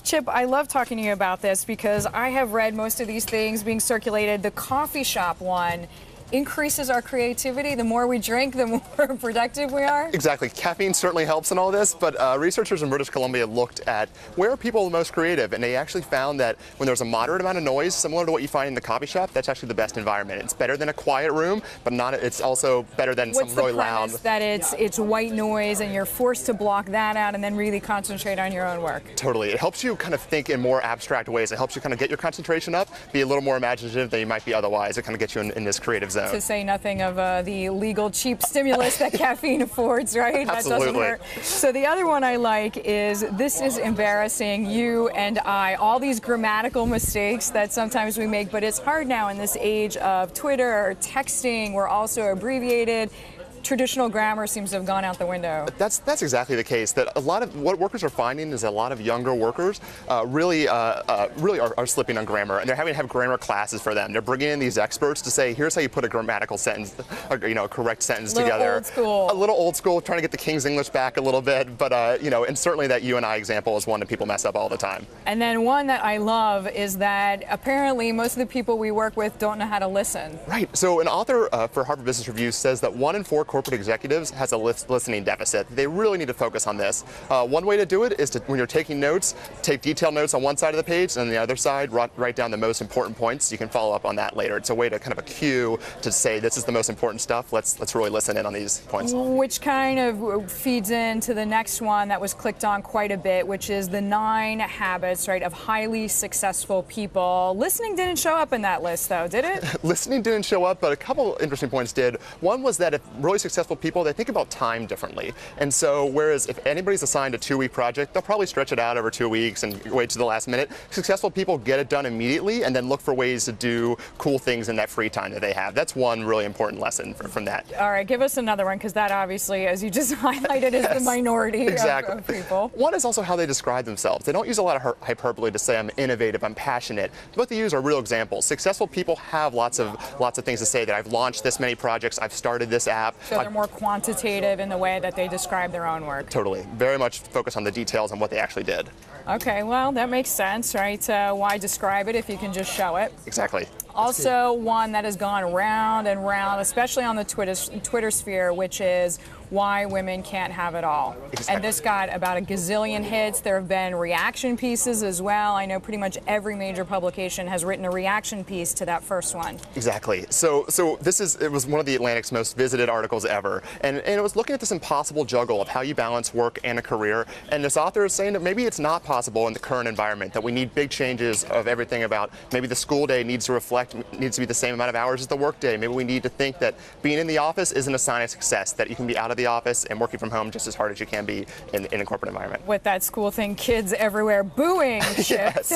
Chip, I love talking to you about this because I have read most of these things being circulated. The coffee shop one increases our creativity. The more we drink, the more productive we are. Exactly. Caffeine certainly helps in all this, but researchers in British Columbia looked at where are people the most creative, and they actually found that when there's a moderate amount of noise, similar to what you find in the coffee shop, that's actually the best environment. It's better than a quiet room, but it's also better than some really loud. What's the premise? That it's white noise and you're forced to block that out and then really concentrate on your own work? Totally. It helps you kind of think in more abstract ways. It helps you kind of get your concentration up, be a little more imaginative than you might be otherwise. It kind of gets you in this creative zone. To say nothing of the legal cheap stimulus that caffeine affords, right? Absolutely. That doesn't hurt. So the other one I like is this is embarrassing, you and I, all these grammatical mistakes that sometimes we make, but it's hard now in this age of Twitter or texting. We're also abbreviated. Traditional grammar seems to have gone out the window. That's exactly the case. That a lot of what workers are finding is a lot of younger workers really are slipping on grammar, and they're having to have grammar classes for them. They're bringing in these experts to say, here's how you put a grammatical sentence, a correct sentence together. Old school. A little old school, trying to get the King's English back a little bit, but and certainly that you and I example is one that people mess up all the time. And then one that I love is that apparently most of the people we work with don't know how to listen. Right. So an author for Harvard Business Review says that 1 in 4 corporate executives has a listening deficit. They really need to focus on this. One way to do it is to, when you're taking notes, take detailed notes on one side of the page, and on the other side, write down the most important points. You can follow up on that later. It's a way to kind of a cue to say, this is the most important stuff. Let's really listen in on these points. Which kind of feeds into the next one that was clicked on quite a bit, which is the 9 habits, right, of highly successful people. Listening didn't show up in that list, though, did it? Listening didn't show up, but a couple interesting points did. One was that if really successful people, they think about time differently. And so whereas if anybody's assigned a 2-week project, they'll probably stretch it out over 2 weeks and wait to the last minute. Successful people get it done immediately and then look for ways to do cool things in that free time that they have. That's one really important lesson from that. All right, give us another one, because that obviously, as you just highlighted, is the minority of people. One is also how they describe themselves. They don't use a lot of hyperbole to say I'm innovative, I'm passionate. What they use are real examples. Successful people have lots of things to say, that I've launched this many projects, I've started this app. So they're more quantitative in the way that they describe their own work. Totally. Very much focus on the details and what they actually did. Okay, well, that makes sense, right? Why describe it if you can just show it? Exactly. Also, one that has gone round and round, especially on the Twitter sphere, which is why women can't have it all. Exactly. And this got about a gazillion hits. There have been reaction pieces as well. I know pretty much every major publication has written a reaction piece to that first one. Exactly. So it was one of the Atlantic's most visited articles ever, and it was looking at this impossible juggle of how you balance work and a career. And this author is saying that maybe it's not possible in the current environment, that we need big changes of everything about maybe the school day needs to be the same amount of hours as the work day. Maybe we need to think that being in the office isn't a sign of success, that you can be out of the office and working from home just as hard as you can be in a corporate environment. With that school thing, kids everywhere booing. Yes.